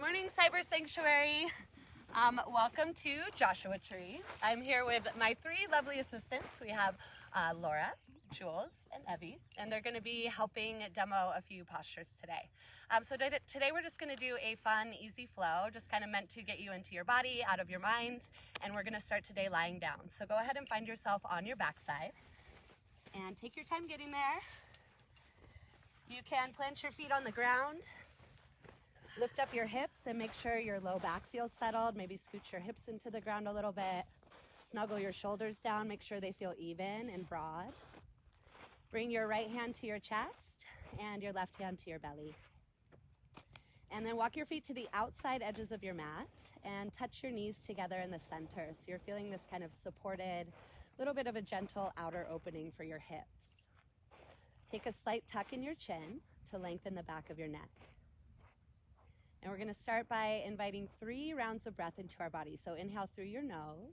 morning, Cyber Sanctuary. Welcome to Joshua Tree. I'm here with my three lovely assistants. We have Laura, Jules, and Evie, and they're going to be helping demo a few postures today. So today we're just going to do a fun, easy flow, just kind of meant to get you into your body, out of your mind, and we're going to start today lying down. So go ahead and find yourself on your backside, and take your time getting there. You can plant your feet on the ground. Lift up your hips and make sure your low back feels settled. Maybe scoot your hips into the ground a little bit. Snuggle your shoulders down. Make sure they feel even and broad. Bring your right hand to your chest and your left hand to your belly. And then walk your feet to the outside edges of your mat and touch your knees together in the center. So you're feeling this kind of supported, little bit of a gentle outer opening for your hips. Take a slight tuck in your chin to lengthen the back of your neck. And we're going to start by inviting 3 rounds of breath into our body. So inhale through your nose.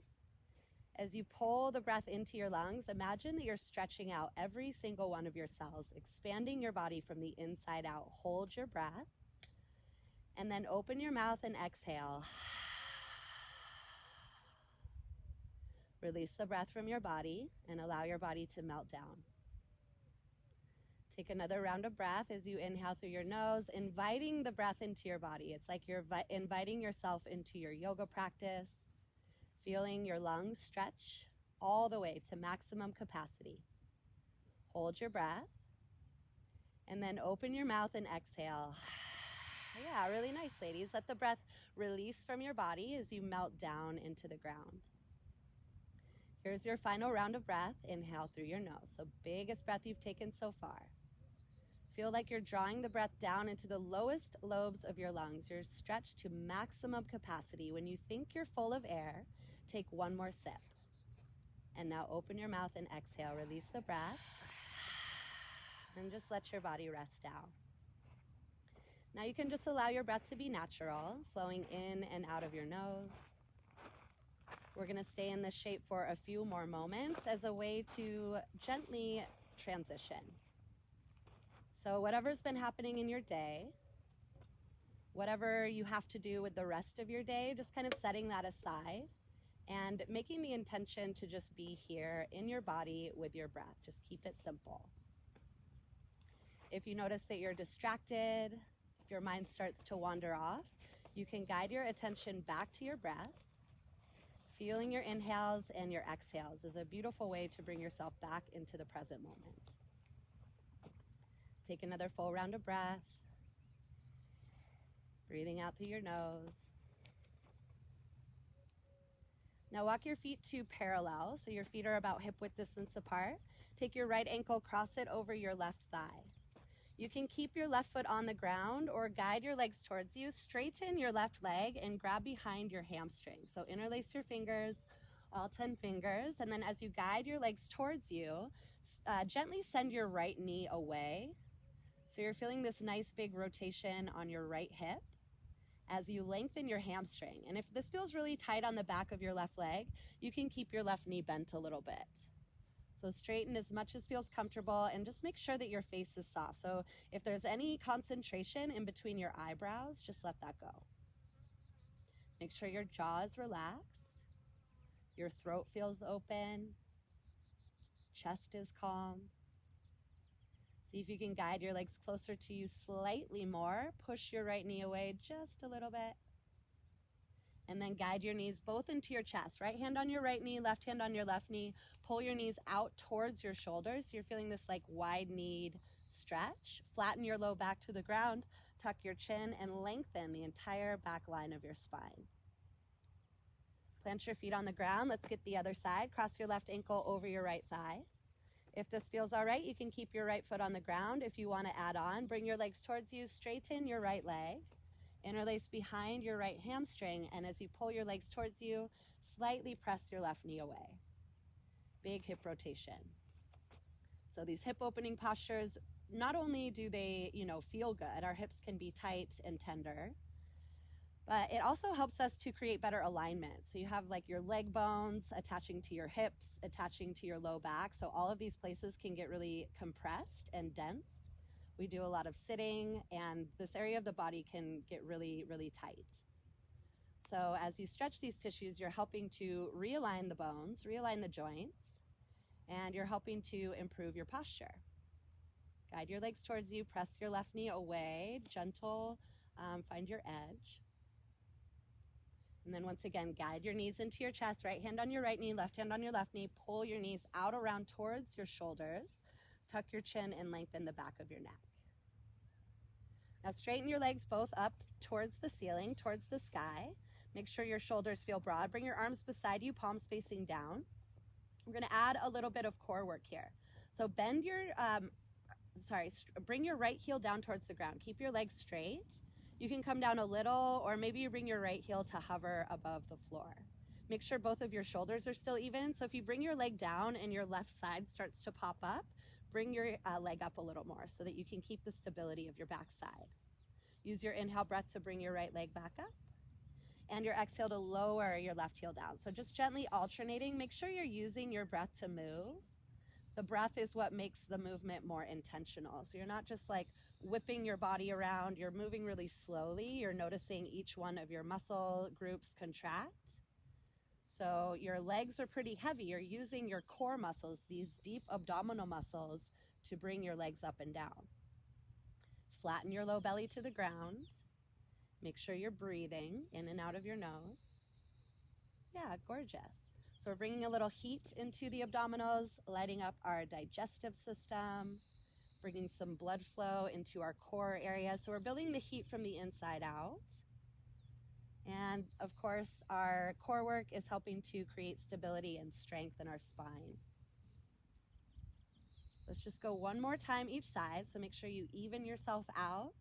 As you pull the breath into your lungs, imagine that you're stretching out every single one of your cells, expanding your body from the inside out. Hold your breath. And then open your mouth and exhale. Release the breath from your body and allow your body to melt down. Take another round of breath as you inhale through your nose, inviting the breath into your body. It's like you're inviting yourself into your yoga practice, feeling your lungs stretch all the way to maximum capacity. Hold your breath, and then open your mouth and exhale. Yeah, really nice, ladies. Let the breath release from your body as you melt down into the ground. Here's your final round of breath. Inhale through your nose. So biggest breath you've taken so far. Feel like you're drawing the breath down into the lowest lobes of your lungs. You're stretched to maximum capacity. When you think you're full of air, take one more sip. And now open your mouth and exhale. Release the breath. And just let your body rest down. Now you can just allow your breath to be natural, flowing in and out of your nose. We're going to stay in this shape for a few more moments as a way to gently transition. So whatever's been happening in your day, whatever you have to do with the rest of your day, just kind of setting that aside and making the intention to just be here in your body with your breath. Just keep it simple. If you notice that you're distracted, if your mind starts to wander off, you can guide your attention back to your breath. Feeling your inhales and your exhales is a beautiful way to bring yourself back into the present moment. Take another full round of breath. Breathing out through your nose. Now walk your feet to parallel, so your feet are about hip width distance apart. Take your right ankle, cross it over your left thigh. You can keep your left foot on the ground or guide your legs towards you. Straighten your left leg and grab behind your hamstring. So interlace your fingers, all 10 fingers, and then as you guide your legs towards you, gently send your right knee away. So you're feeling this nice big rotation on your right hip as you lengthen your hamstring. And if this feels really tight on the back of your left leg, you can keep your left knee bent a little bit. So straighten as much as feels comfortable and just make sure that your face is soft. So if there's any concentration in between your eyebrows, just let that go. Make sure your jaw is relaxed, your throat feels open, chest is calm. See if you can guide your legs closer to you slightly more. Push your right knee away just a little bit. And then guide your knees both into your chest. Right hand on your right knee, left hand on your left knee. Pull your knees out towards your shoulders. So you're feeling this like wide-kneed stretch. Flatten your low back to the ground. Tuck your chin and lengthen the entire back line of your spine. Plant your feet on the ground. Let's get the other side. Cross your left ankle over your right thigh. If this feels all right, you can keep your right foot on the ground. If you want to add on, bring your legs towards you, straighten your right leg, interlace behind your right hamstring, and as you pull your legs towards you, slightly press your left knee away. Big hip rotation. So these hip opening postures, not only do they, feel good, our hips can be tight and tender, but it also helps us to create better alignment. So you have like your leg bones attaching to your hips, attaching to your low back. So all of these places can get really compressed and dense, We do a lot of sitting, and this area of the body can get really, really tight. So as you stretch these tissues, you're helping to realign the bones, realign the joints, and you're helping to improve your posture. Guide your legs towards you, press your left knee away, gentle, find your edge. And then once again, guide your knees into your chest, right hand on your right knee, left hand on your left knee, pull your knees out around towards your shoulders, tuck your chin and lengthen the back of your neck. Now straighten your legs both up towards the ceiling, towards the sky. Make sure your shoulders feel broad. Bring your arms beside you, palms facing down. We're going to add a little bit of core work here. So bend your, bring your right heel down towards the ground. Keep your legs straight. You can come down a little, or maybe you bring your right heel to hover above the floor. Make sure both of your shoulders are still even. So if you bring your leg down and your left side starts to pop up, bring your leg up a little more so that you can keep the stability of your back side. Use your inhale breath to bring your right leg back up, and your exhale to lower your left heel down. So just gently alternating. Make sure you're using your breath to move. The breath is what makes the movement more intentional. So you're not just like whipping your body around, you're moving really slowly. You're noticing each one of your muscle groups contract. So your legs are pretty heavy. You're using your core muscles, these deep abdominal muscles, to bring your legs up and down. Flatten your low belly to the ground. Make sure you're breathing in and out of your nose. Yeah, gorgeous. So we're bringing a little heat into the abdominals, lighting up our digestive system, bringing some blood flow into our core area. So we're building the heat from the inside out. And of course, our core work is helping to create stability and strength in our spine. Let's just go one more time each side. So make sure you even yourself out.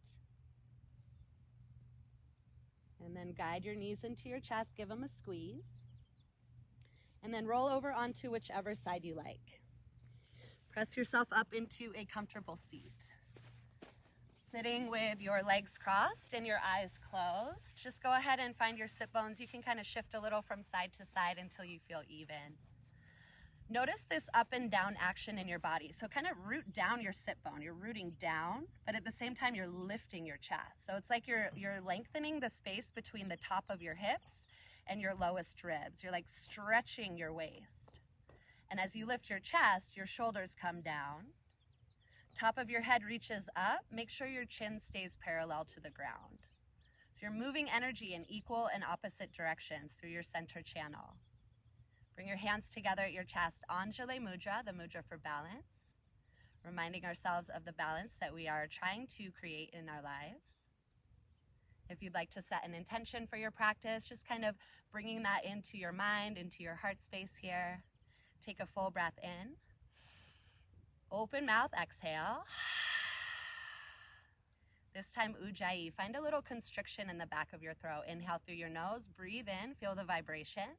And then guide your knees into your chest, give them a squeeze. And then roll over onto whichever side you like. Press yourself up into a comfortable seat. Sitting with your legs crossed and your eyes closed. Just go ahead and find your sit bones. You can kind of shift a little from side to side until you feel even. Notice this up and down action in your body. So kind of root down your sit bone. You're rooting down, but at the same time, you're lifting your chest. So it's like you're lengthening the space between the top of your hips and your lowest ribs. You're like stretching your waist. And as you lift your chest, your shoulders come down. Top of your head reaches up. Make sure your chin stays parallel to the ground. So you're moving energy in equal and opposite directions through your center channel. Bring your hands together at your chest, Anjali Mudra, the mudra for balance, reminding ourselves of the balance that we are trying to create in our lives. If you'd like to set an intention for your practice, just kind of bringing that into your mind, into your heart space here. Take a full breath in. Open mouth, exhale. This time, Ujjayi. Find a little constriction in the back of your throat. Inhale through your nose, breathe in, feel the vibration.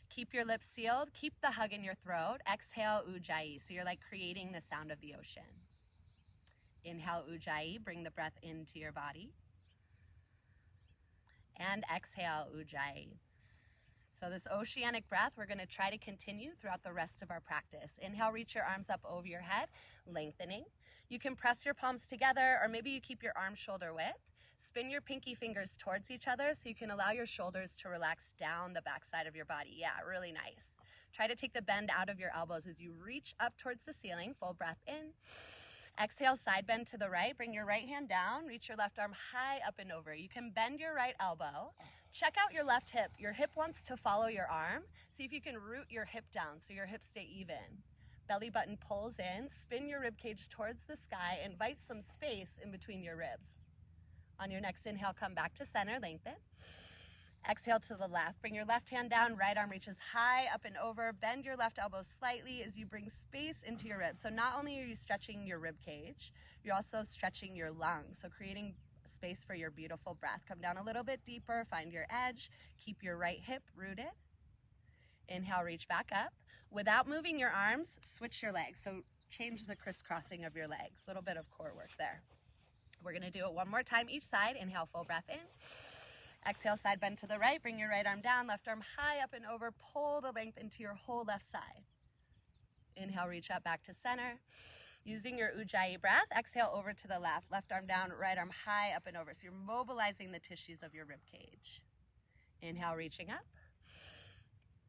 Keep your lips sealed. Keep the hug in your throat. Exhale, Ujjayi. So you're like creating the sound of the ocean. Inhale, Ujjayi. Bring the breath into your body. And exhale, Ujjayi. So this oceanic breath, we're going to try to continue throughout the rest of our practice. Inhale, reach your arms up over your head, lengthening. You can press your palms together, or maybe you keep your arms shoulder width. Spin your pinky fingers towards each other so you can allow your shoulders to relax down the backside of your body. Yeah, really nice. Try to take the bend out of your elbows as you reach up towards the ceiling. Full breath in. Exhale, side bend to the right. Bring your right hand down. Reach your left arm high up and over. You can bend your right elbow. Check out your left hip. Your hip wants to follow your arm. See if you can root your hip down so your hips stay even. Belly button pulls in. Spin your rib cage towards the sky. Invite some space in between your ribs. On your next inhale, come back to center, lengthen. Exhale to the left. Bring your left hand down, right arm reaches high up and over. Bend your left elbow slightly as you bring space into your ribs. So not only are you stretching your rib cage, you're also stretching your lungs. So creating space for your beautiful breath. Come down a little bit deeper, find your edge. Keep your right hip rooted. Inhale, reach back up. Without moving your arms, switch your legs. So change the crisscrossing of your legs. A little bit of core work there. We're going to do it one more time each side. Inhale, full breath in. Exhale, side bend to the right. Bring your right arm down, left arm high up and over. Pull the length into your whole left side. Inhale, reach up back to center. Using your Ujjayi breath, exhale over to the left. Left arm down, right arm high, up and over. So you're mobilizing the tissues of your rib cage. Inhale, reaching up.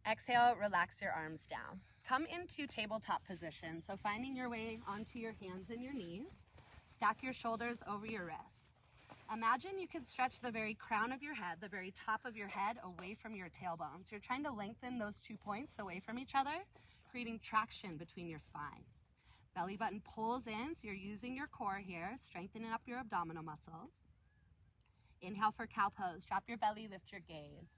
Exhale, relax your arms down. Come into tabletop position. So finding your way onto your hands and your knees. Stack your shoulders over your wrists. Imagine you could stretch the very crown of your head, the very top of your head, away from your tailbone. So you're trying to lengthen those 2 points away from each other, creating traction between your spine. Belly button pulls in, so you're using your core here, strengthening up your abdominal muscles. Inhale for cow pose. Drop your belly, lift your gaze.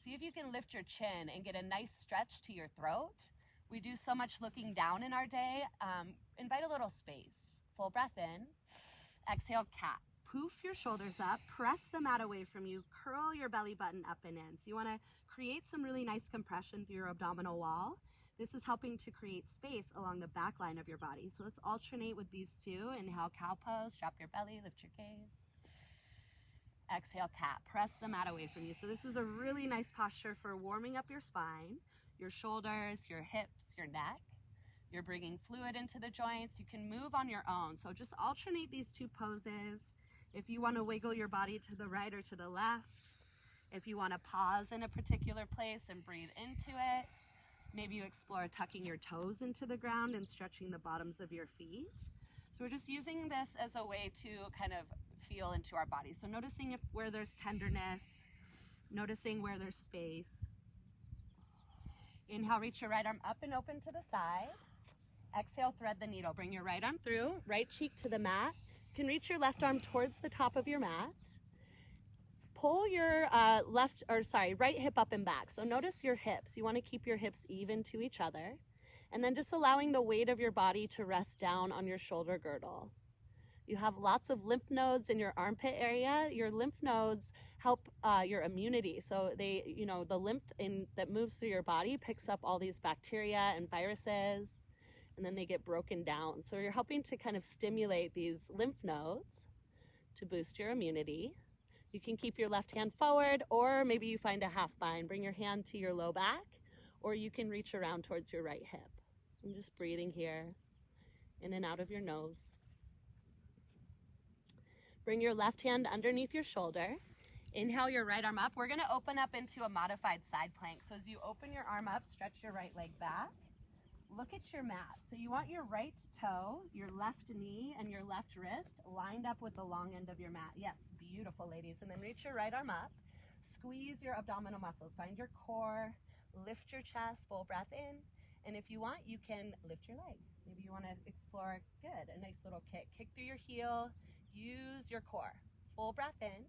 See if you can lift your chin and get a nice stretch to your throat. We do so much looking down in our day. Invite a little space. Full breath in. Exhale, cat. Poof your shoulders up. Press the mat away from you. Curl your belly button up and in. So you want to create some really nice compression through your abdominal wall. This is helping to create space along the back line of your body. So let's alternate with these two. Inhale, cow pose. Drop your belly, lift your gaze. Exhale, cat. Press the mat away from you. So this is a really nice posture for warming up your spine, your shoulders, your hips, your neck. You're bringing fluid into the joints. You can move on your own. So just alternate these two poses. If you want to wiggle your body to the right or to the left, if you want to pause in a particular place and breathe into it, maybe you explore tucking your toes into the ground and stretching the bottoms of your feet. So we're just using this as a way to kind of feel into our body. So noticing where there's tenderness, noticing where there's space. Inhale, reach your right arm up and open to the side. Exhale, thread the needle. Bring your right arm through, right cheek to the mat. You can reach your left arm towards the top of your mat. Pull your right hip up and back. So notice your hips. You want to keep your hips even to each other. And then just allowing the weight of your body to rest down on your shoulder girdle. You have lots of lymph nodes in your armpit area. Your lymph nodes help your immunity. So the lymph that moves through your body picks up all these bacteria and viruses, and then they get broken down. So you're helping to kind of stimulate these lymph nodes to boost your immunity. You can keep your left hand forward, or maybe you find a half bind. Bring your hand to your low back, or you can reach around towards your right hip. And just breathing here, in and out of your nose. Bring your left hand underneath your shoulder. Inhale your right arm up. We're going to open up into a modified side plank. So as you open your arm up, stretch your right leg back. Look at your mat. So you want your right toe, your left knee, and your left wrist lined up with the long end of your mat. Yes, beautiful, ladies. And then reach your right arm up. Squeeze your abdominal muscles. Find your core. Lift your chest. Full breath in. And if you want, you can lift your leg. Maybe you want to explore, good, a nice little kick. Kick through your heel. Use your core. Full breath in.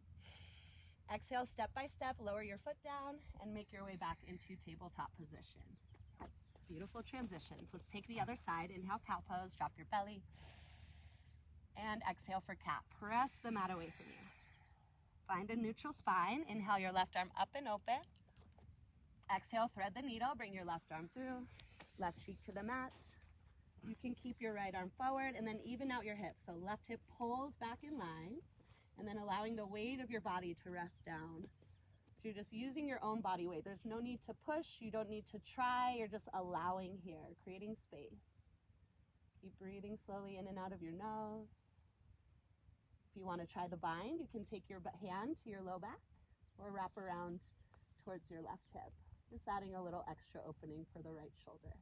Exhale, step by step, lower your foot down and make your way back into tabletop position. Yes, beautiful transitions. Let's take the other side. Inhale, cow pose, drop your belly. And exhale for cat. Press the mat away from you. Find a neutral spine. Inhale your left arm up and open. Exhale, thread the needle, bring your left arm through. Left cheek to the mat. You can keep your right arm forward and then even out your hips. So left hip pulls back in line and then allowing the weight of your body to rest down. So you're just using your own body weight. There's no need to push. You don't need to try. You're just allowing here, creating space. Keep breathing slowly in and out of your nose. If you want to try the bind, you can take your hand to your low back or wrap around towards your left hip. Just adding a little extra opening for the right shoulder.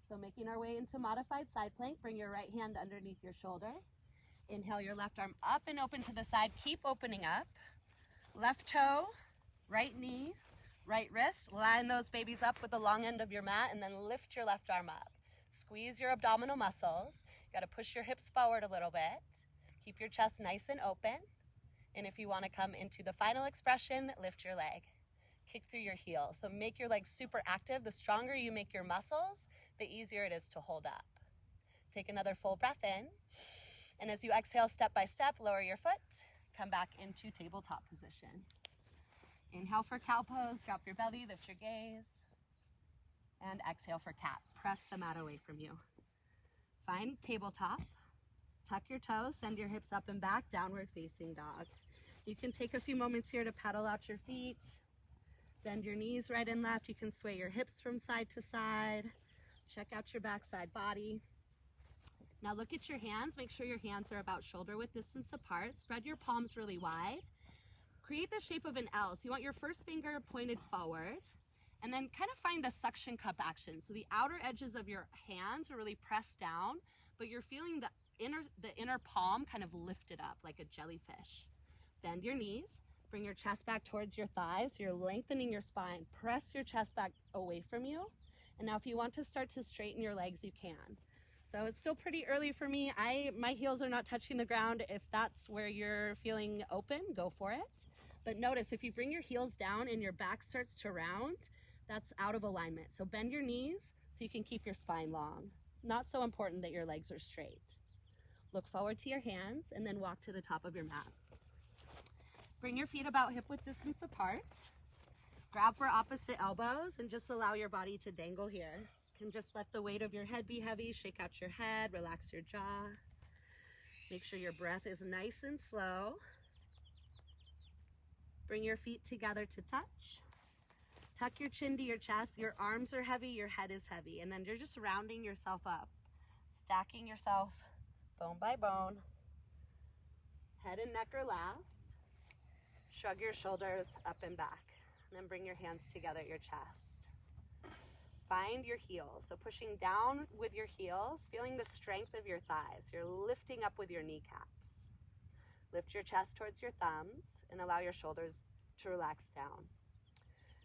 So making our way into modified side plank, bring your right hand underneath your shoulder. Inhale your left arm up and open to the side. Keep opening up. Left toe, right knee, right wrist. Line those babies up with the long end of your mat and then lift your left arm up. Squeeze your abdominal muscles. You got to push your hips forward a little bit. Keep your chest nice and open. And if you want to come into the final expression, lift your leg. Kick through your heel. So make your legs super active. The stronger you make your muscles, the easier it is to hold up. Take another full breath in. And as you exhale step by step, lower your foot. Come back into tabletop position. Inhale for cow pose. Drop your belly, lift your gaze. And exhale for cat. Press the mat away from you. Find tabletop. Tuck your toes, send your hips up and back, downward facing dog. You can take a few moments here to pedal out your feet. Bend your knees right and left. You can sway your hips from side to side. Check out your backside body. Now look at your hands. Make sure your hands are about shoulder width distance apart. Spread your palms really wide. Create the shape of an L. So you want your first finger pointed forward, and then kind of find the suction cup action. So the outer edges of your hands are really pressed down, but you're feeling the inner palm kind of lifted up like a jellyfish. Bend your knees. Bring your chest back towards your thighs. So you're lengthening your spine. Press your chest back away from you. And now if you want to start to straighten your legs, you can. So it's still pretty early for me. My heels are not touching the ground. If that's where you're feeling open, go for it. But notice if you bring your heels down and your back starts to round, that's out of alignment. So bend your knees so you can keep your spine long. Not so important that your legs are straight. Look forward to your hands and then walk to the top of your mat. Bring your feet about hip width distance apart. Grab for opposite elbows and just allow your body to dangle here. You can just let the weight of your head be heavy. Shake out your head, relax your jaw. Make sure your breath is nice and slow. Bring your feet together to touch. Tuck your chin to your chest. Your arms are heavy, your head is heavy. And then you're just rounding yourself up. Stacking yourself bone by bone. Head and neck are last. Shrug your shoulders up and back. And then bring your hands together at your chest. Find your heels. So pushing down with your heels, feeling the strength of your thighs. You're lifting up with your kneecaps. Lift your chest towards your thumbs and allow your shoulders to relax down.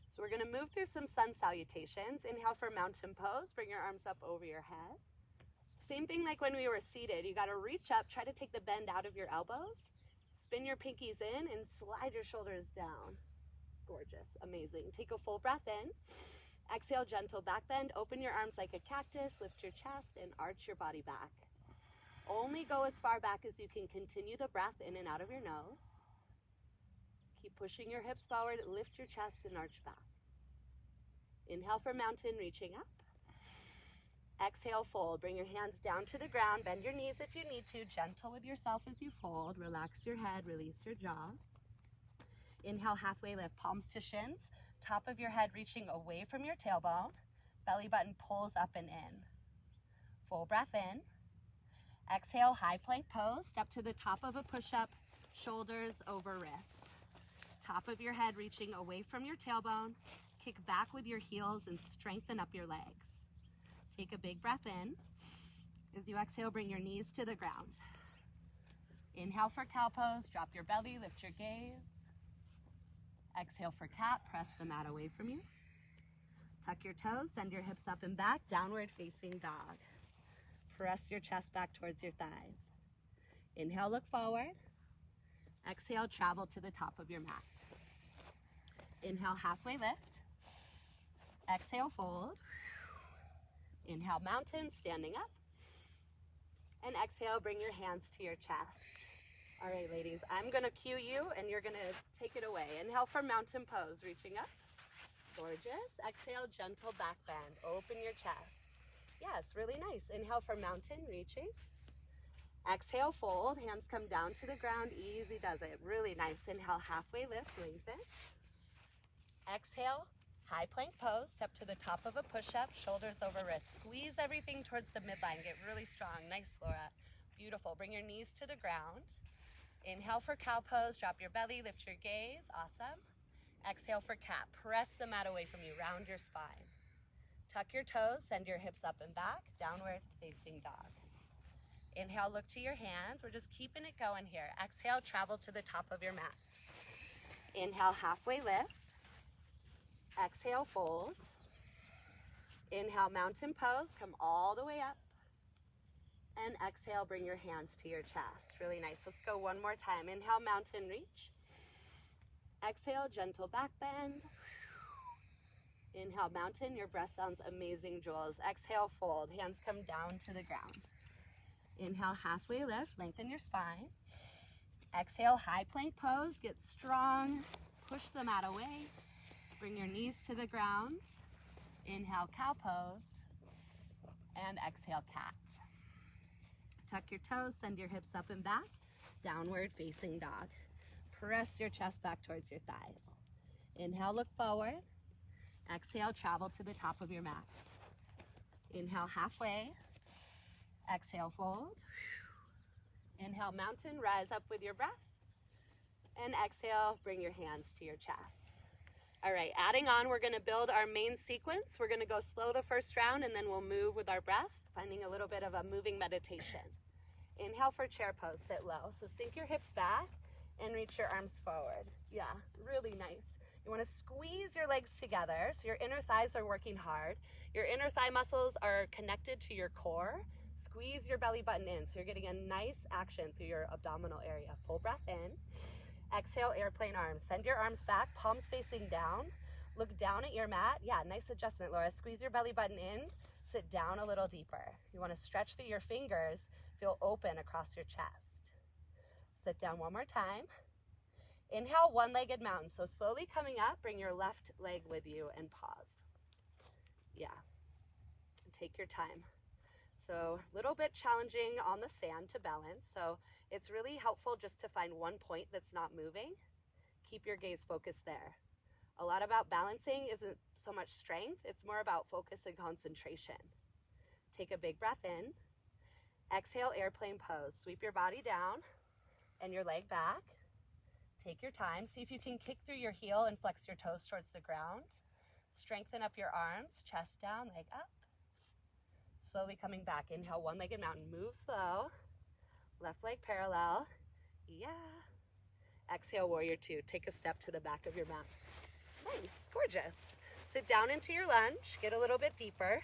So we're going to move through some sun salutations. Inhale for mountain pose. Bring your arms up over your head. Same thing like when we were seated. You got to reach up, try to take the bend out of your elbows. Spin your pinkies in and slide your shoulders down. Gorgeous, amazing. Take a full breath in. Exhale, gentle back bend. Open your arms like a cactus. Lift your chest and arch your body back. Only go as far back as you can. Continue the breath in and out of your nose. Keep pushing your hips forward. Lift your chest and arch back. Inhale for mountain, reaching up. Exhale, fold. Bring your hands down to the ground. Bend your knees if you need to. Gentle with yourself as you fold. Relax your head, release your jaw. Inhale, halfway lift, palms to shins. Top of your head reaching away from your tailbone. Belly button pulls up and in. Full breath in. Exhale, high plank pose. Step to the top of a push-up, shoulders over wrists. Top of your head reaching away from your tailbone. Kick back with your heels and strengthen up your legs. Take a big breath in. As you exhale, bring your knees to the ground. Inhale for cow pose. Drop your belly, lift your gaze. Exhale for cat. Press the mat away from you. Tuck your toes. Send your hips up and back. Downward facing dog. Press your chest back towards your thighs. Inhale, look forward. Exhale, travel to the top of your mat. Inhale, halfway lift. Exhale, fold. Inhale, mountain, standing up. And exhale, bring your hands to your chest. All right, ladies, I'm gonna cue you and you're gonna take it away. Inhale for mountain pose, reaching up. Gorgeous. Exhale, gentle back bend. Open your chest. Yes, really nice. Inhale for mountain, reaching. Exhale, fold. Hands come down to the ground. Easy does it. Really nice. Inhale, halfway lift, lengthen. Exhale, high plank pose. Step to the top of a push-up, shoulders over wrists. Squeeze everything towards the midline. Get really strong. Nice, Laura. Beautiful. Bring your knees to the ground. Inhale for cow pose. Drop your belly. Lift your gaze. Awesome. Exhale for cat. Press the mat away from you. Round your spine. Tuck your toes. Send your hips up and back. Downward facing dog. Inhale, look to your hands. We're just keeping it going here. Exhale, travel to the top of your mat. Inhale, halfway lift. Exhale, fold. Inhale, mountain pose. Come all the way up. And exhale, bring your hands to your chest. Really nice. Let's go one more time. Inhale, mountain reach. Exhale, gentle back bend. Inhale, mountain. Your breath sounds amazing, Jules. Exhale, fold. Hands come down to the ground. Inhale, halfway lift. Lengthen your spine. Exhale, high plank pose. Get strong. Push the mat away. Bring your knees to the ground. Inhale, cow pose. And exhale, cat. Tuck your toes. Send your hips up and back. Downward facing dog. Press your chest back towards your thighs. Inhale, look forward. Exhale, travel to the top of your mat. Inhale, halfway. Exhale, fold. Inhale, mountain, rise up with your breath. And exhale, bring your hands to your chest. All right, adding on, we're gonna build our main sequence. We're gonna go slow the first round and then we'll move with our breath, finding a little bit of a moving meditation. Inhale for chair pose, sit low. So sink your hips back and reach your arms forward. Yeah, really nice. You wanna squeeze your legs together so your inner thighs are working hard. Your inner thigh muscles are connected to your core. Squeeze your belly button in so you're getting a nice action through your abdominal area. Full breath in. Exhale, airplane arms. Send your arms back, palms facing down. Look down at your mat. Yeah, nice adjustment, Laura. Squeeze your belly button in. Sit down a little deeper. You want to stretch through your fingers. Feel open across your chest. Sit down one more time. Inhale, one-legged mountain. So slowly coming up, bring your left leg with you and pause. Yeah, take your time. So a little bit challenging on the sand to balance. So it's really helpful just to find one point that's not moving. Keep your gaze focused there. A lot about balancing isn't so much strength, it's more about focus and concentration. Take a big breath in. Exhale, airplane pose. Sweep your body down and your leg back. Take your time. See if you can kick through your heel and flex your toes towards the ground. Strengthen up your arms, chest down, leg up. Slowly coming back. Inhale, one-legged mountain. Move slow. Left leg parallel. Yeah. Exhale, warrior two. Take a step to the back of your mat. Nice, gorgeous. Sit down into your lunge. Get a little bit deeper.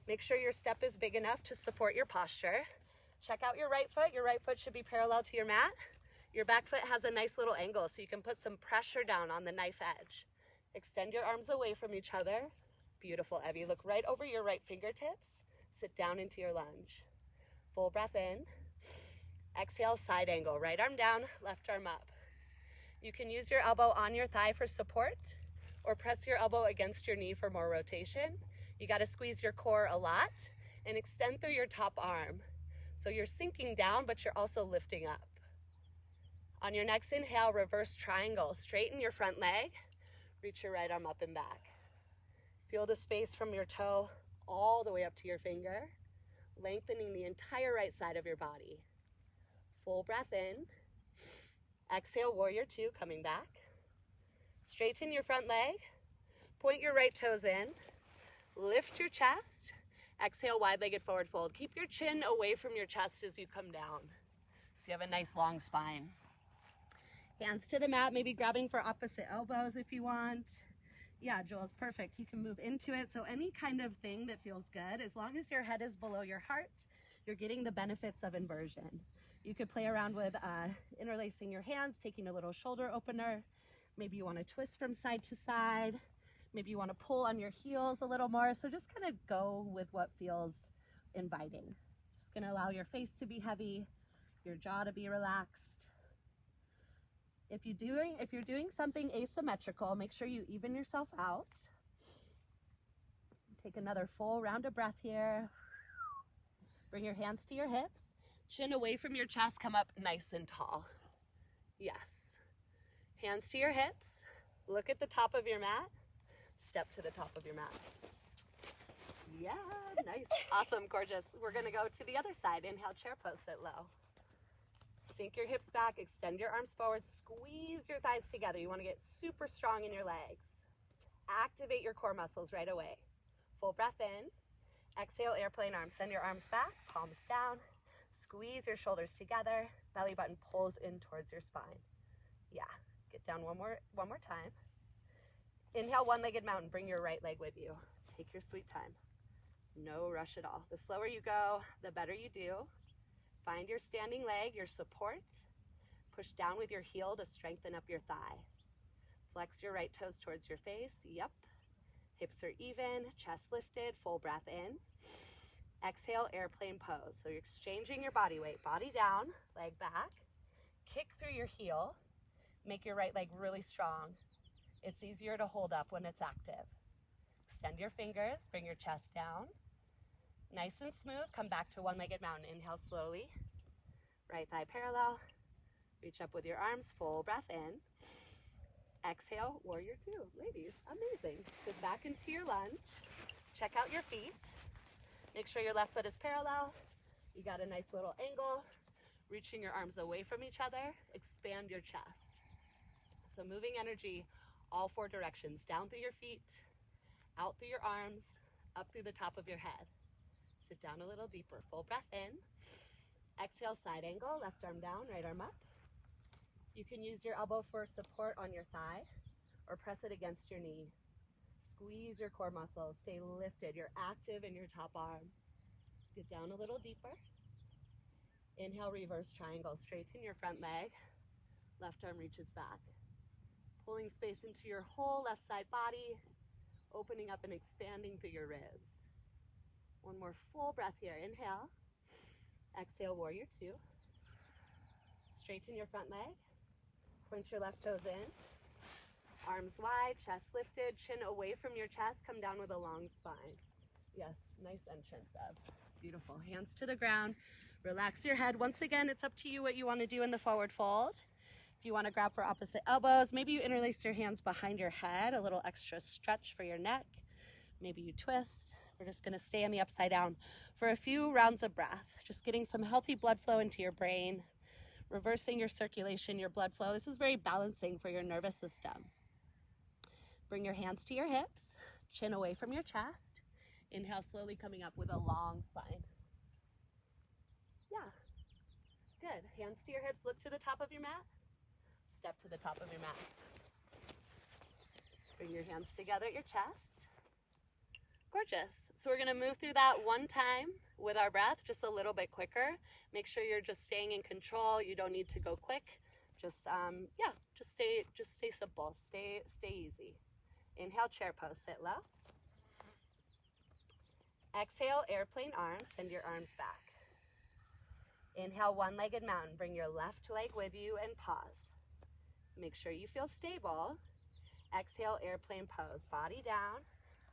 Make sure your step is big enough to support your posture. Check out your right foot. Your right foot should be parallel to your mat. Your back foot has a nice little angle, so you can put some pressure down on the knife edge. Extend your arms away from each other. Beautiful, Evie. Look right over your right fingertips. Sit down into your lunge. Full breath in. Exhale, side angle. Right arm down, left arm up. You can use your elbow on your thigh for support or press your elbow against your knee for more rotation. You got to squeeze your core a lot and extend through your top arm. So you're sinking down, but you're also lifting up. On your next inhale, reverse triangle. Straighten your front leg. Reach your right arm up and back. Feel the space from your toe all the way up to your finger, lengthening the entire right side of your body. Full breath in. Exhale, warrior two, coming back. Straighten your front leg. Point your right toes in. Lift your chest. Exhale, wide-legged forward fold. Keep your chin away from your chest as you come down, so you have a nice long spine. Hands to the mat, maybe grabbing for opposite elbows if you want. Yeah, Joel's perfect. You can move into it. So any kind of thing that feels good, as long as your head is below your heart, you're getting the benefits of inversion. You could play around with interlacing your hands, taking a little shoulder opener. Maybe you want to twist from side to side. Maybe you want to pull on your heels a little more. So just kind of go with what feels inviting. Just going to allow your face to be heavy, your jaw to be relaxed. If you're doing something asymmetrical, make sure you even yourself out. Take another full round of breath here. Bring your hands to your hips. Chin away from your chest, come up nice and tall. Yes. Hands to your hips. Look at the top of your mat. Step to the top of your mat. Yeah, nice. Awesome, gorgeous. We're gonna go to the other side. Inhale, chair pose, sit low. Sink your hips back, extend your arms forward, squeeze your thighs together. You wanna get super strong in your legs. Activate your core muscles right away. Full breath in. Exhale, airplane arms. Send your arms back, palms down. Squeeze your shoulders together. Belly button pulls in towards your spine. Yeah, get down one more time. Inhale, one-legged mountain. Bring your right leg with you. Take your sweet time. No rush at all. The slower you go, the better you do. Find your standing leg, your support. Push down with your heel to strengthen up your thigh. Flex your right toes towards your face. Yep. Hips are even, chest lifted, full breath in. Exhale, airplane pose. So you're exchanging your body weight. Body down, leg back. Kick through your heel. Make your right leg really strong. It's easier to hold up when it's active. Extend your fingers, bring your chest down. Nice and smooth, come back to one-legged mountain. Inhale slowly. Right thigh parallel. Reach up with your arms, full breath in. Exhale, warrior two. Ladies, amazing. Sit back into your lunge. Check out your feet. Make sure your left foot is parallel. You got a nice little angle, reaching your arms away from each other, expand your chest. So moving energy all 4 directions, down through your feet, out through your arms, up through the top of your head. Sit down a little deeper, full breath in. Exhale, side angle, left arm down, right arm up. You can use your elbow for support on your thigh or press it against your knee. Squeeze your core muscles, stay lifted. You're active in your top arm. Get down a little deeper. Inhale, reverse triangle, straighten your front leg. Left arm reaches back. Pulling space into your whole left side body, opening up and expanding through your ribs. One more full breath here. Inhale. Exhale, warrior 2. Straighten your front leg. Point your left toes in. Arms wide, chest lifted, chin away from your chest. Come down with a long spine. Yes, nice entrance, abs. Beautiful. Hands to the ground. Relax your head. Once again, it's up to you what you want to do in the forward fold. If you want to grab for opposite elbows, maybe you interlace your hands behind your head, a little extra stretch for your neck. Maybe you twist. We're just going to stay in the upside down for a few rounds of breath, just getting some healthy blood flow into your brain, reversing your circulation, your blood flow. This is very balancing for your nervous system. Bring your hands to your hips, chin away from your chest. Inhale, slowly coming up with a long spine. Yeah, good. Hands to your hips, look to the top of your mat. Step to the top of your mat. Bring your hands together at your chest. Gorgeous. So we're going to move through that one time with our breath, just a little bit quicker. Make sure you're just staying in control. You don't need to go quick. Just stay simple. Stay easy. Inhale, chair pose, sit low. Exhale, airplane arms, send your arms back. Inhale, one-legged mountain. Bring your left leg with you and pause. Make sure you feel stable. Exhale, airplane pose. Body down.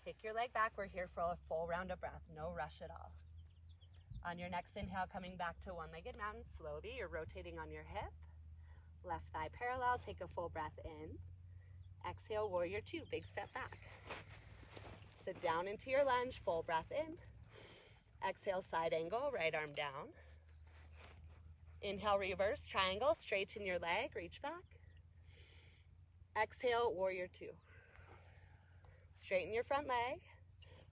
Kick your leg back. We're here for a full round of breath. No rush at all. On your next inhale, coming back to one-legged mountain. Slowly, you're rotating on your hip. Left thigh parallel. Take a full breath in. Exhale, warrior 2. Big step back. Sit down into your lunge. Full breath in. Exhale, side angle. Right arm down. Inhale, reverse triangle. Straighten your leg. Reach back. Exhale, warrior 2. Straighten your front leg.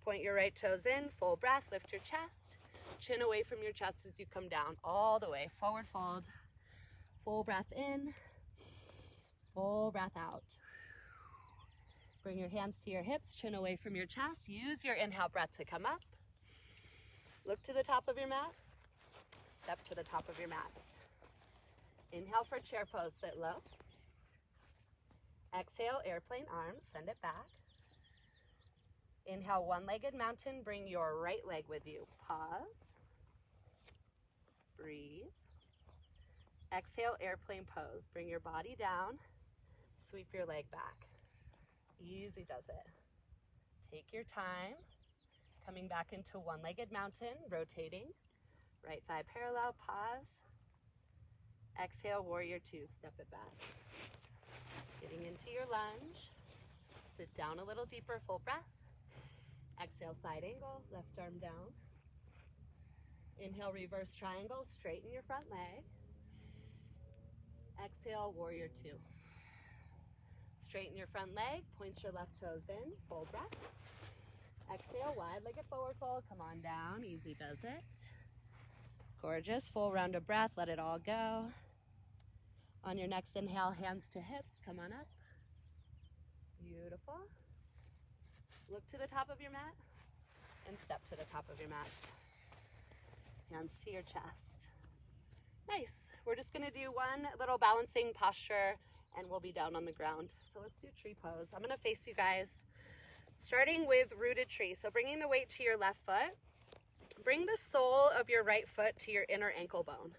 Point your right toes in. Full breath. Lift your chest. Chin away from your chest as you come down all the way. Forward fold. Full breath in. Full breath out. Bring your hands to your hips. Chin away from your chest. Use your inhale breath to come up. Look to the top of your mat. Step to the top of your mat. Inhale for chair pose. Sit low. Exhale, airplane arms. Send it back. Inhale, one-legged mountain. Bring your right leg with you. Pause. Breathe. Exhale, airplane pose. Bring your body down. Sweep your leg back. Easy does it. Take your time. Coming back into one-legged mountain. Rotating. Right thigh parallel. Pause. Exhale, warrior 2. Step it back. Getting into your lunge. Sit down a little deeper. Full breath. Exhale, side angle, left arm down. Inhale, reverse triangle, straighten your front leg. Exhale, warrior 2. Straighten your front leg, point your left toes in, full breath. Exhale, wide-legged forward fold, come on down, easy does it. Gorgeous, full round of breath, let it all go. On your next inhale, hands to hips, come on up. Beautiful. Look to the top of your mat and step to the top of your mat. Hands to your chest. Nice. We're just going to do one little balancing posture and we'll be down on the ground. So let's do tree pose. I'm going to face you guys starting with rooted tree. So bringing the weight to your left foot. Bring the sole of your right foot to your inner ankle bone.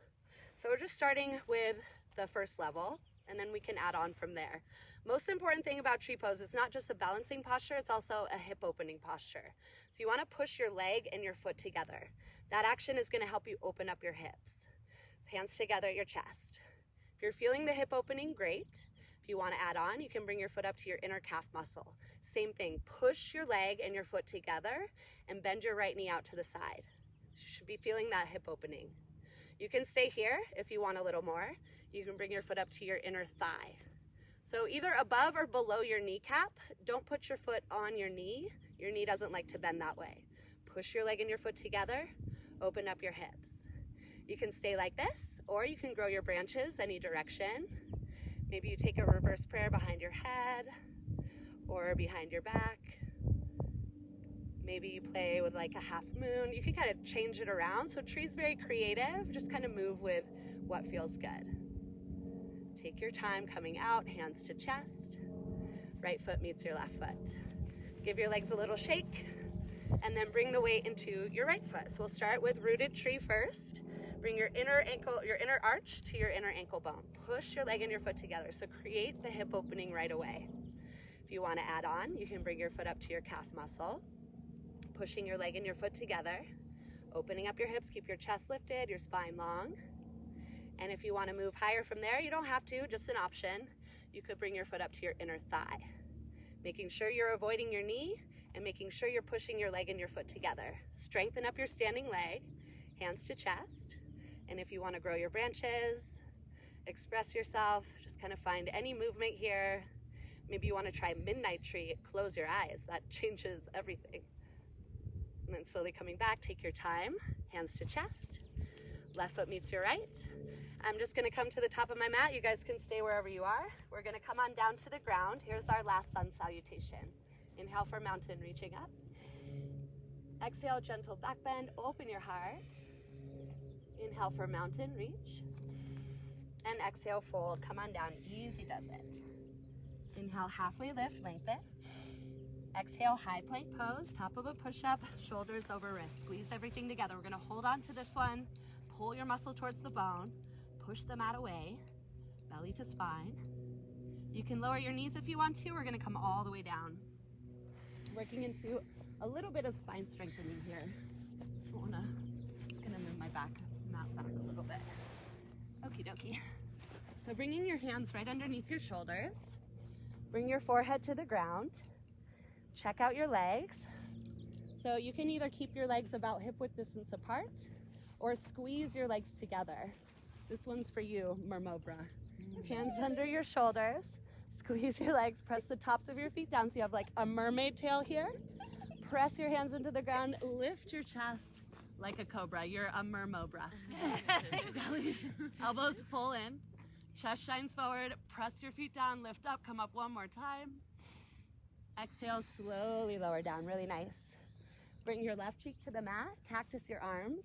So we're just starting with the first level and then we can add on from there. Most important thing about tree pose, it's not just a balancing posture, it's also a hip opening posture. So you want to push your leg and your foot together. That action is going to help you open up your hips. So hands together at your chest. If you're feeling the hip opening, great. If you want to add on, you can bring your foot up to your inner calf muscle. Same thing, push your leg and your foot together and bend your right knee out to the side. You should be feeling that hip opening. You can stay here if you want a little more. You can bring your foot up to your inner thigh. So either above or below your kneecap. Don't put your foot on your knee. Your knee doesn't like to bend that way. Push your leg and your foot together. Open up your hips. You can stay like this, or you can grow your branches any direction. Maybe you take a reverse prayer behind your head or behind your back. Maybe you play with like a half moon. You can kind of change it around. So tree's very creative. Just kind of move with what feels good. Take your time coming out, hands to chest. Right foot meets your left foot. Give your legs a little shake, and then bring the weight into your right foot. So we'll start with rooted tree first. Bring your inner arch to your inner ankle bone. Push your leg and your foot together. So create the hip opening right away. If you want to add on, you can bring your foot up to your calf muscle. Pushing your leg and your foot together, opening up your hips, keep your chest lifted, your spine long. And if you want to move higher from there, you don't have to, just an option. You could bring your foot up to your inner thigh, making sure you're avoiding your knee and making sure you're pushing your leg and your foot together. Strengthen up your standing leg, hands to chest. And if you want to grow your branches, express yourself, just kind of find any movement here. Maybe you want to try midnight tree, close your eyes. That changes everything. And then slowly coming back, take your time, hands to chest. Left foot meets your right. I'm just gonna come to the top of my mat. You guys can stay wherever you are. We're gonna come on down to the ground. Here's our last sun salutation. Inhale for mountain, reaching up. Exhale, gentle back bend, open your heart. Inhale for mountain, reach. And exhale, fold, come on down, easy does it. Inhale, halfway lift, lengthen. Exhale, high plank pose, top of a push-up, shoulders over wrist. Squeeze everything together. We're gonna hold on to this one. Pull your muscle towards the bone. Push the mat away, belly to spine. You can lower your knees if you want to. We're gonna come all the way down. Working into a little bit of spine strengthening here. Just gonna move my mat back a little bit. Okie dokie. So bringing your hands right underneath your shoulders. Bring your forehead to the ground. Check out your legs. So you can either keep your legs about hip width distance apart or squeeze your legs together. This one's for you, Mermobra. Hands under your shoulders. Squeeze your legs, press the tops of your feet down so you have like a mermaid tail here. Press your hands into the ground, lift your chest like a cobra. You're a Mermobra. Elbows full in, chest shines forward, press your feet down, lift up, come up one more time. Exhale, slowly lower down, really nice. Bring your left cheek to the mat, cactus your arms,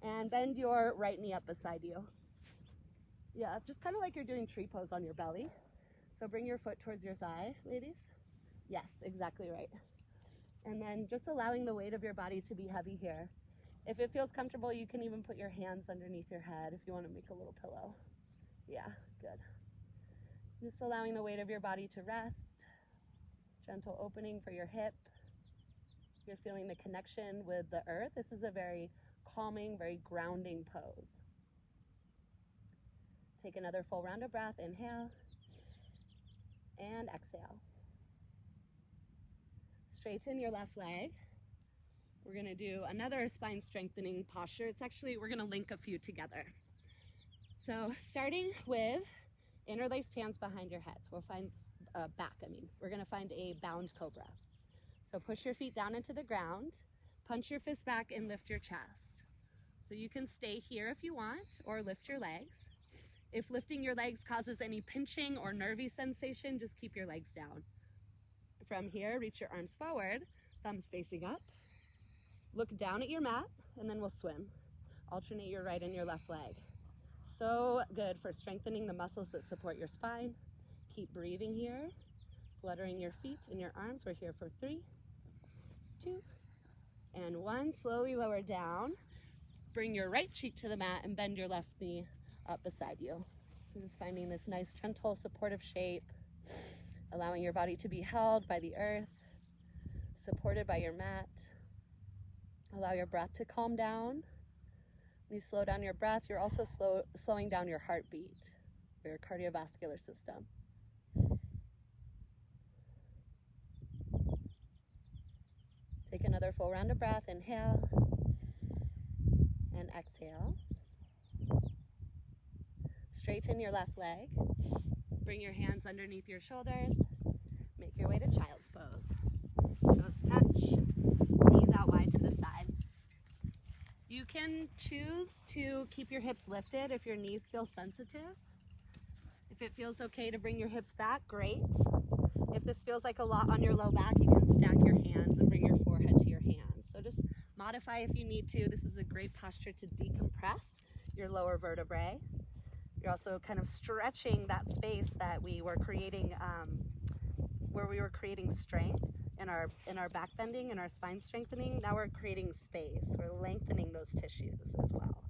and bend your right knee up beside you. Yeah, just kind of like you're doing tree pose on your belly. So bring your foot towards your thigh, ladies. Yes, exactly right. And then just allowing the weight of your body to be heavy here. If it feels comfortable, you can even put your hands underneath your head if you want to make a little pillow. Yeah, good. Just allowing the weight of your body to rest. Gentle opening for your hip. You're feeling the connection with the earth. This is a very calming, very grounding pose. Take another full round of breath. Inhale and exhale. Straighten your left leg. We're going to do another spine strengthening posture. We're going to link a few together. So starting with interlaced hands behind your head. So we'll find we're going to find a bound cobra. So push your feet down into the ground, punch your fist back and lift your chest. So you can stay here if you want or lift your legs. If lifting your legs causes any pinching or nervy sensation, just keep your legs down. From here, reach your arms forward, thumbs facing up. Look down at your mat and then we'll swim. Alternate your right and your left leg. So good for strengthening the muscles that support your spine. Keep breathing here, fluttering your feet and your arms. We're here for 3, 2, and 1. Slowly lower down. Bring your right cheek to the mat and bend your left knee up beside you. So just finding this nice, gentle, supportive shape, allowing your body to be held by the earth, supported by your mat. Allow your breath to calm down. When you slow down your breath, you're also slowing down your heartbeat, your cardiovascular system. Take another full round of breath. Inhale and exhale. Straighten your left leg. Bring your hands underneath your shoulders. Make your way to child's pose. Toes touch, knees out wide to the side. You can choose to keep your hips lifted if your knees feel sensitive. If it feels okay to bring your hips back, great. If this feels like a lot on your low back, you can stack your hands and bring your forehead to your hands. So just modify if you need to. This is a great posture to decompress your lower vertebrae. You're also kind of stretching that space that we were creating, where we were creating strength in our back bending and our spine strengthening. Now we're creating space. We're lengthening those tissues as well.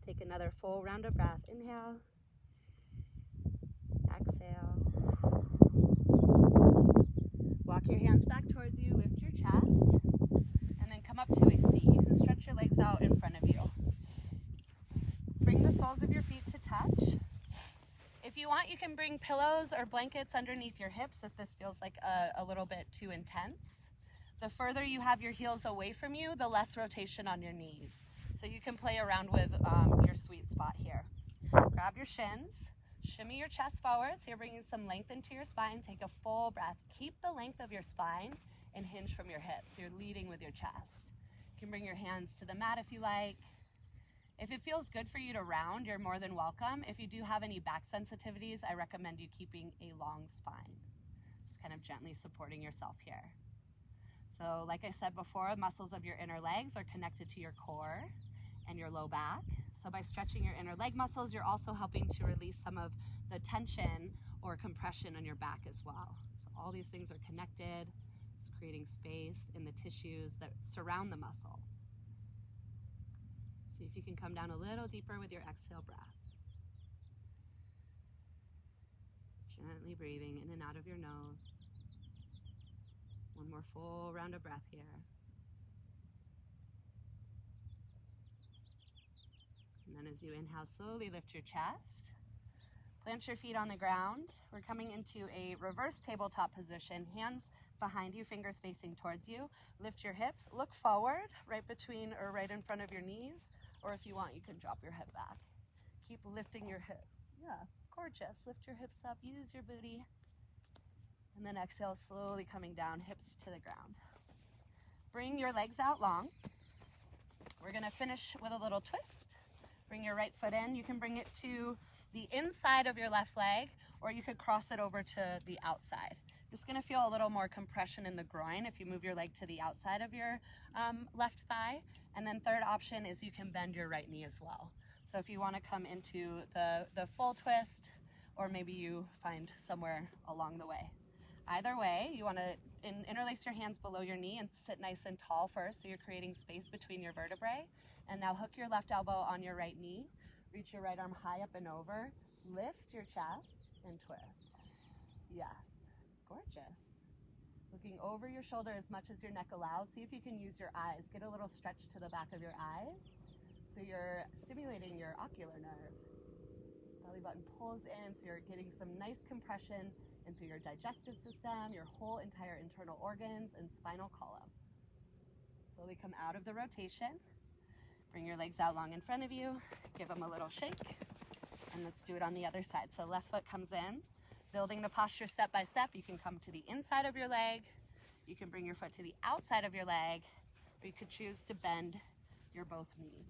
Take another full round of breath. Inhale. Exhale. Walk your hands back towards you. Lift your chest. And then come up to a seat. You can stretch your legs out in front of you. Bring the soles of your feet to touch. If you want, you can bring pillows or blankets underneath your hips if this feels like a little bit too intense. The further you have your heels away from you, the less rotation on your knees. So you can play around with your sweet spot here. Grab your shins, shimmy your chest forward, so you're bringing some length into your spine. Take a full breath. Keep the length of your spine and hinge from your hips. So you're leading with your chest. You can bring your hands to the mat if you like. If it feels good for you to round, you're more than welcome. If you do have any back sensitivities, I recommend you keeping a long spine. Just kind of gently supporting yourself here. So like I said before, muscles of your inner legs are connected to your core and your low back. So by stretching your inner leg muscles, you're also helping to release some of the tension or compression on your back as well. So all these things are connected. It's creating space in the tissues that surround the muscle. See if you can come down a little deeper with your exhale breath. Gently breathing in and out of your nose. One more full round of breath here. And then as you inhale, slowly lift your chest. Plant your feet on the ground. We're coming into a reverse tabletop position. Hands behind you, fingers facing towards you. Lift your hips. Look forward, right between or right in front of your knees. Or if you want, you can drop your head back. Keep lifting your hips. Yeah, gorgeous. Lift your hips up. Use your booty. And then exhale, slowly coming down, hips to the ground. Bring your legs out long. We're going to finish with a little twist. Bring your right foot in. You can bring it to the inside of your left leg, or you could cross it over to the outside. Just going to feel a little more compression in the groin if you move your leg to the outside of your left thigh. And then third option is you can bend your right knee as well. So if you want to come into the full twist, or maybe you find somewhere along the way. Either way, you want to interlace your hands below your knee and sit nice and tall first, so you're creating space between your vertebrae. And now hook your left elbow on your right knee. Reach your right arm high up and over. Lift your chest and twist. Yes, gorgeous. Looking over your shoulder as much as your neck allows. See if you can use your eyes. Get a little stretch to the back of your eyes. So you're stimulating your ocular nerve. Belly button pulls in, so you're getting some nice compression into your digestive system, your whole entire internal organs and spinal column. Slowly come out of the rotation. Bring your legs out long in front of you. Give them a little shake. And let's do it on the other side. So left foot comes in. Building the posture step by step, you can come to the inside of your leg. You can bring your foot to the outside of your leg, or you could choose to bend your both knees.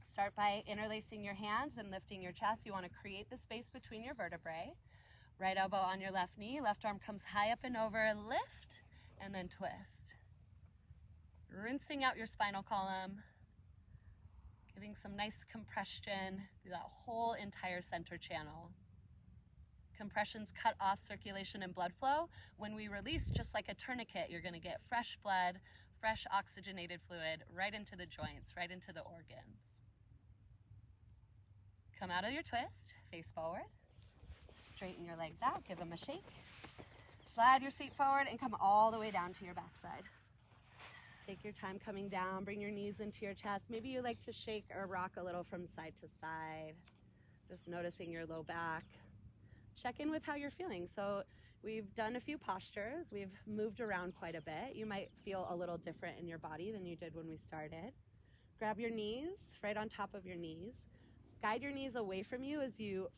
Start by interlacing your hands and lifting your chest. You want to create the space between your vertebrae. Right elbow on your left knee, left arm comes high up and over, lift, and then twist. Rinsing out your spinal column, giving some nice compression through that whole entire center channel. Compressions cut off circulation and blood flow. When we release, just like a tourniquet, you're going to get fresh blood, fresh oxygenated fluid right into the joints, right into the organs. Come out of your twist, face forward. Straighten your legs out, give them a shake. Slide your seat forward and come all the way down to your backside. Take your time coming down, bring your knees into your chest. Maybe you like to shake or rock a little from side to side. Just noticing your low back. Check in with how you're feeling. So We've done a few postures. We've moved around quite a bit. You might feel a little different in your body than you did when we started. Grab your knees right on top of your knees. Guide your knees away from you as you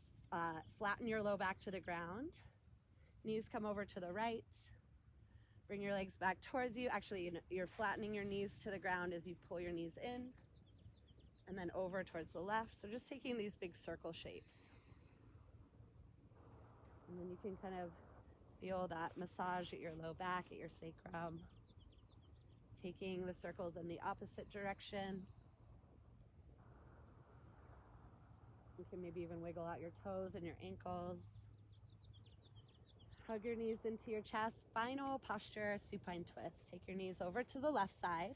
flatten your low back to the ground. Knees come over to the right. Bring your legs back towards you. Actually, you're flattening your knees to the ground as you pull your knees in and then over towards the left. So just taking these big circle shapes. And then you can kind of feel that massage at your low back, at your sacrum. Taking the circles in the opposite direction. You can maybe even wiggle out your toes and your ankles. Hug your knees into your chest. Final posture, supine twist. Take your knees over to the left side.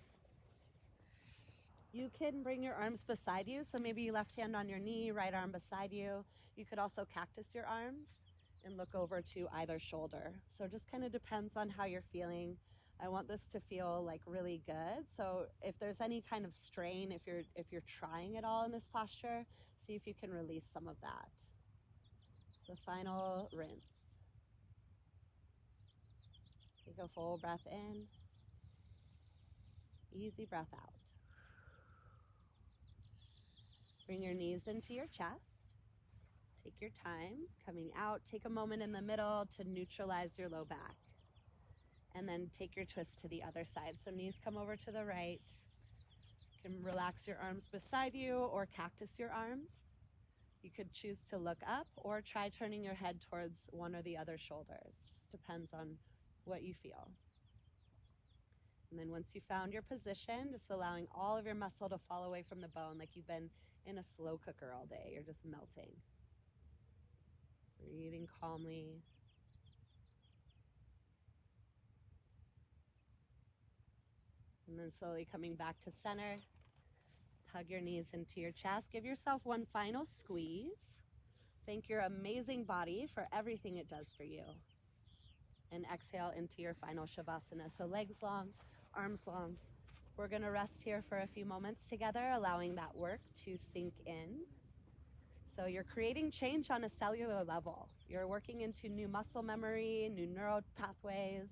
You can bring your arms beside you. So maybe left hand on your knee, right arm beside you. You could also cactus your arms and look over to either shoulder. So it just kind of depends on how you're feeling. I want this to feel like really good. So if there's any kind of strain, if you're trying at all in this posture, see if you can release some of that. So final rinse. Take a full breath in. Easy breath out. Bring your knees into your chest. Take your time coming out. Take a moment in the middle to neutralize your low back. And then take your twist to the other side. So knees come over to the right. You can relax your arms beside you or cactus your arms. You could choose to look up or try turning your head towards one or the other shoulders. Just depends on what you feel. And then once you found your position, just allowing all of your muscle to fall away from the bone like you've been in a slow cooker all day. You're just melting. Breathing calmly. And then slowly coming back to center. Hug your knees into your chest. Give yourself one final squeeze. Thank your amazing body for everything it does for you. And exhale into your final Shavasana. So legs long, arms long. We're going to rest here for a few moments together, allowing that work to sink in. So you're creating change on a cellular level. You're working into new muscle memory, new neural pathways.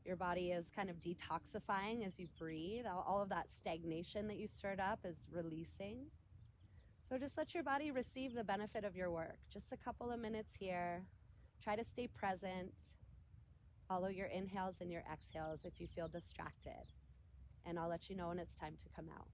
Your body is kind of detoxifying as you breathe. All of that stagnation that you stirred up is releasing. So just let your body receive the benefit of your work. Just a couple of minutes here. Try to stay present. Follow your inhales and your exhales if you feel distracted. And I'll let you know when it's time to come out.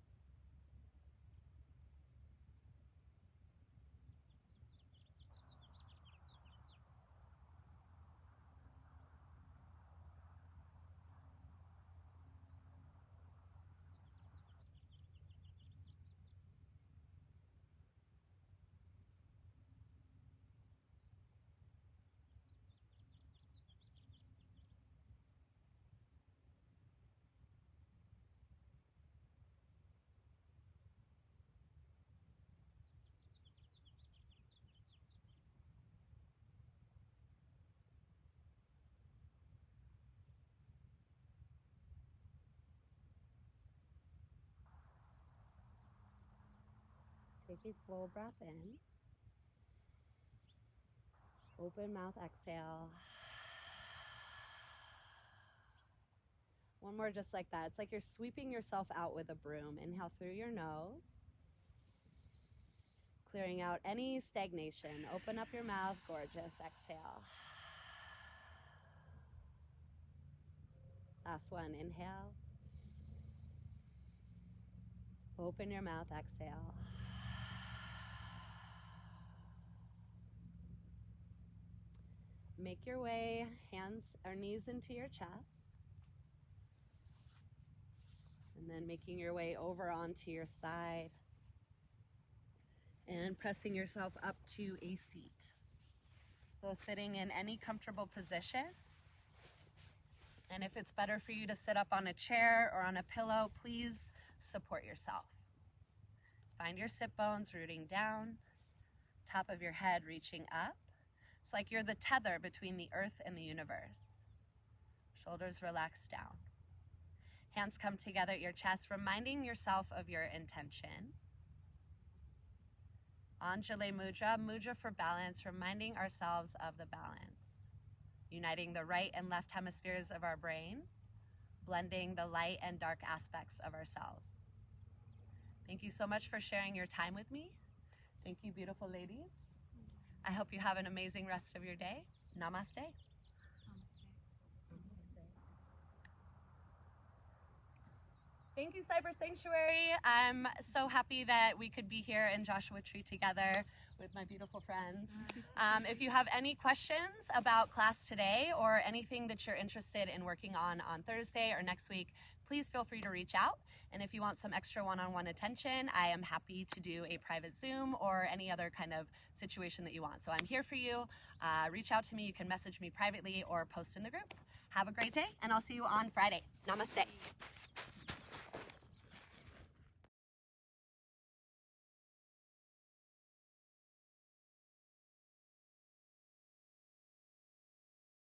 Take a full breath in. Open mouth, exhale. One more just like that. It's like you're sweeping yourself out with a broom. Inhale through your nose. Clearing out any stagnation. Open up your mouth, gorgeous. Exhale. Last one, inhale. Open your mouth, exhale. Make your way, hands or knees into your chest. And then making your way over onto your side. And pressing yourself up to a seat. So sitting in any comfortable position. And if it's better for you to sit up on a chair or on a pillow, please support yourself. Find your sit bones rooting down, top of your head reaching up. It's like you're the tether between the earth and the universe. Shoulders relax down. Hands come together at your chest, reminding yourself of your intention. Anjali Mudra, Mudra for balance, reminding ourselves of the balance. uniting the right and left hemispheres of our brain, blending the light and dark aspects of ourselves. Thank you so much for sharing your time with me. Thank you, beautiful ladies. I hope you have an amazing rest of your day. Namaste. Thank you, Cyber Sanctuary. I'm so happy that we could be here in Joshua Tree together with my beautiful friends. If you have any questions about class today or anything that you're interested in working on Thursday or next week, please feel free to reach out. And if you want some extra one-on-one attention, I am happy to do a private Zoom or any other kind of situation that you want. So I'm here for you. Reach out to me. You can message me privately or post in the group. Have a great day, and I'll see you on Friday. Namaste.